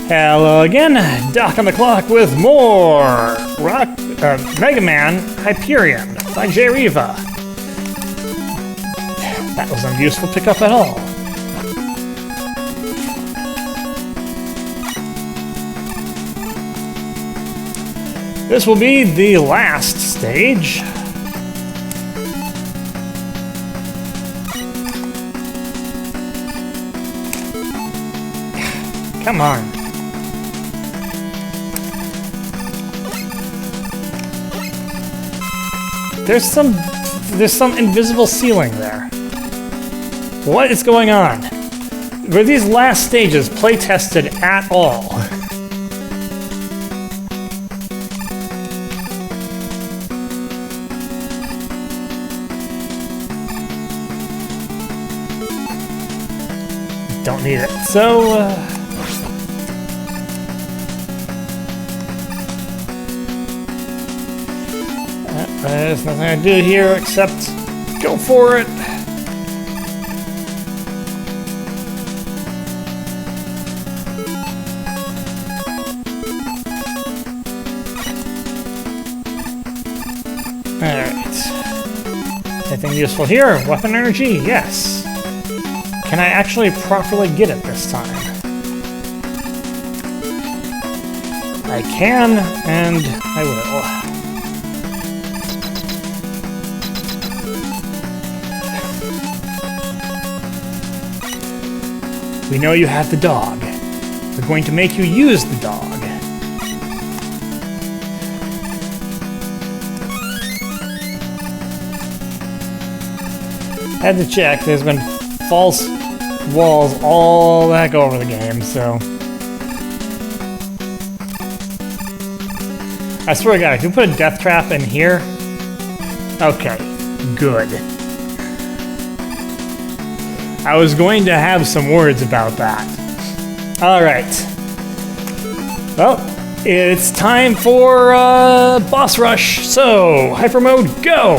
Hello again, Doc on the clock with more Mega Man Hyperion by Jriva. That wasn't a useful pickup at all. This will be the last stage. Come on. There's some invisible ceiling there. What is going on? Were these last stages play tested at all? Don't need it. So, there's nothing I do here except go for it. Alright. Anything useful here? Weapon energy? Yes. Can I actually properly get it this time? I can, and I will. We know you have the dog. We're going to make you use the dog. Had to check, there's been false walls all back over the game, so... I swear to God, if you put a death trap in here... Okay, good. I was going to have some words about that. Alright. Well, it's time for boss rush, so hyper mode, go!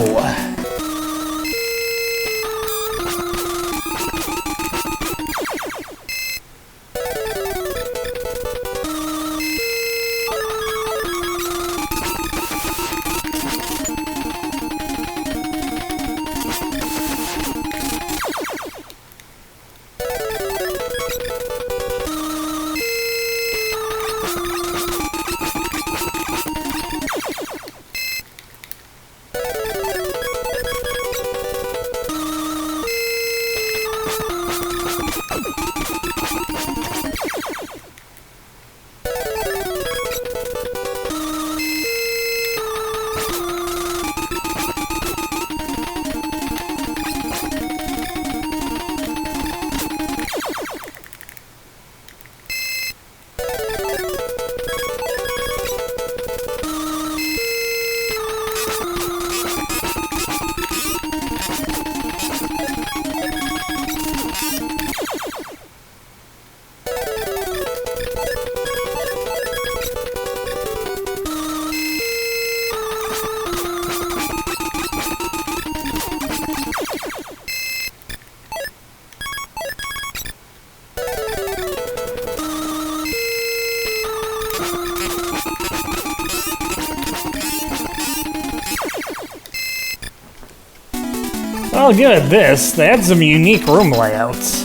Well, good at this. They had some unique room layouts.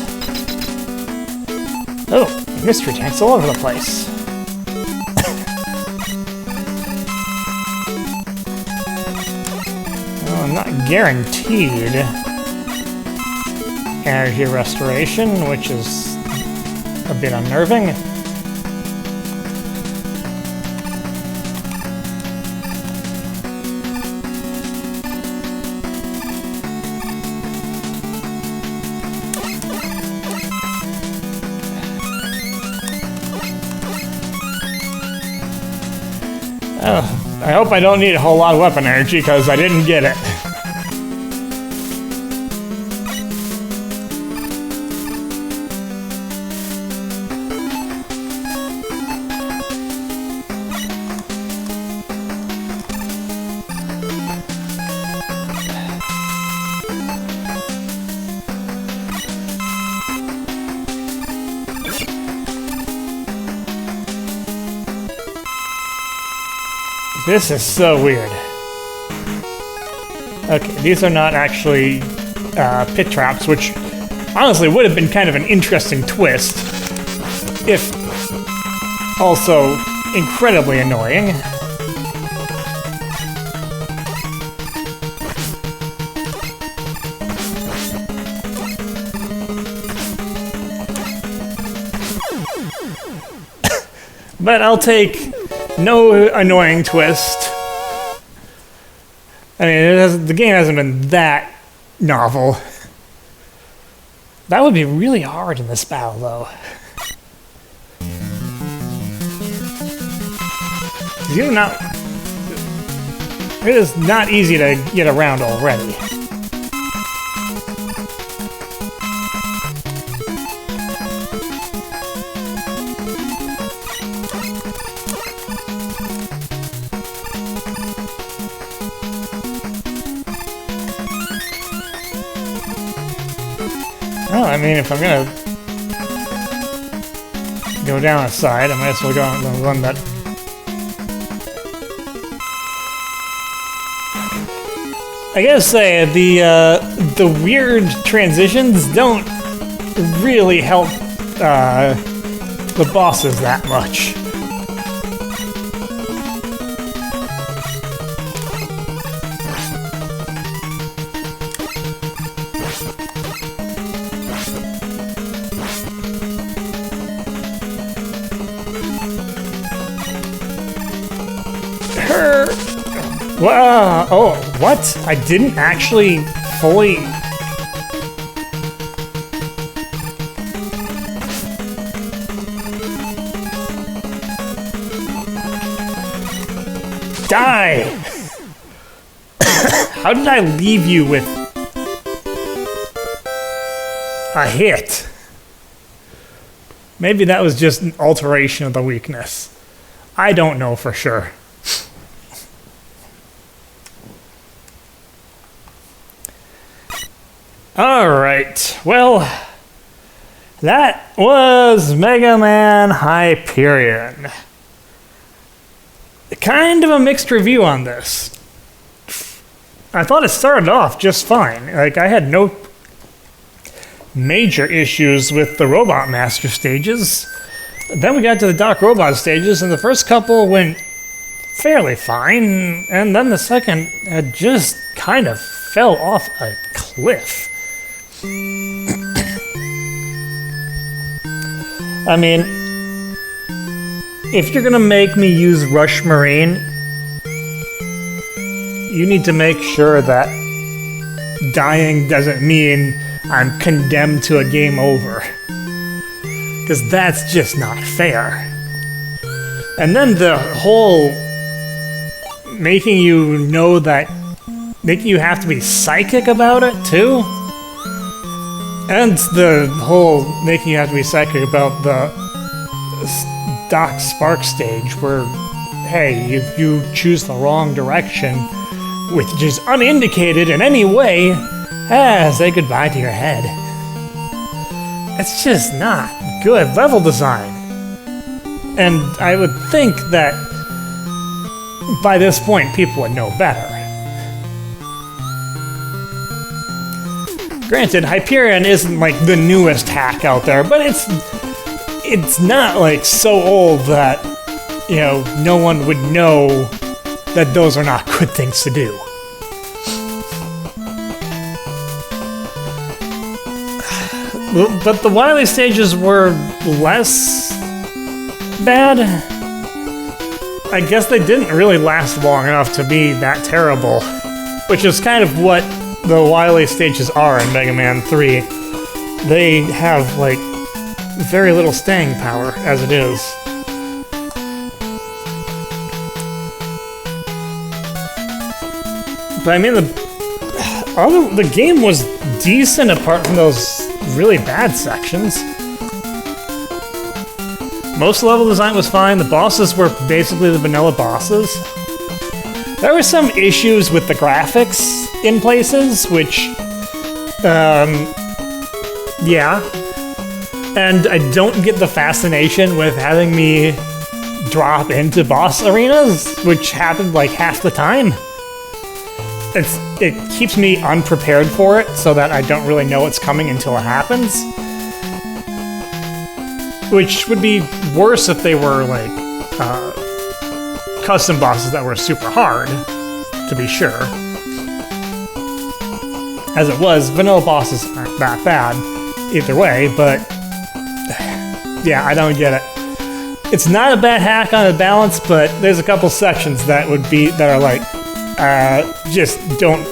Oh, mystery tanks all over the place. Well, I'm not guaranteed energy restoration, which is a bit unnerving. I hope I don't need a whole lot of weapon energy, because I didn't get it. This is so weird. Okay, these are not actually pit traps, which honestly would have been kind of an interesting twist, if also incredibly annoying. But I'll take no annoying twist. I mean, the game hasn't been that novel. That would be really hard in this battle, though. It is not easy to get around already. Well, I mean, if I'm gonna go down a side, I might as well go on and run that. I gotta say, the weird transitions don't really help the bosses that much. Wow! Oh, what? I didn't actually fully... Die! How did I leave you with a hit? Maybe that was just an alteration of the weakness. I don't know for sure. Alright, well, that was Mega Man Hyperion. Kind of a mixed review on this. I thought it started off just fine. Like, I had no major issues with the Robot Master stages. Then we got to the Doc Robot stages, and the first couple went fairly fine, and then the second had just kind of fell off a cliff. I mean, if you're gonna make me use Rush Marine, you need to make sure that dying doesn't mean I'm condemned to a game over. Because that's just not fair. And then the whole making you know that, making you have to be psychic about it too? And the whole making you have to be psychic about the Doc Spark stage where, hey, if you choose the wrong direction, which is unindicated in any way, say goodbye to your head. It's just not good level design. And I would think that by this point people would know better. Granted, Hyperion isn't like the newest hack out there, but it's not like so old that, you know, no one would know that those are not good things to do. But the Wily stages were less bad. I guess they didn't really last long enough to be that terrible, which is kind of what the Wily stages are in Mega Man 3. They have, like, very little staying power as it is. But I mean, the game was decent apart from those really bad sections. Most level design was fine. The bosses were basically the vanilla bosses. There were some issues with the graphics in places, which, yeah. And I don't get the fascination with having me drop into boss arenas, which happened like half the time. It keeps me unprepared for it, so that I don't really know what's coming until it happens. Which would be worse if they were like custom bosses that were super hard, to be sure. As it was, vanilla bosses aren't that bad either way, but yeah, I don't get it. It's not a bad hack on the balance, but there's a couple sections that are like, just don't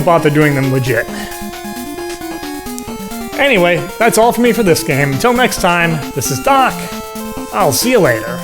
bother doing them legit. Anyway, that's all for me for this game. Until next time, this is Doc. I'll see you later.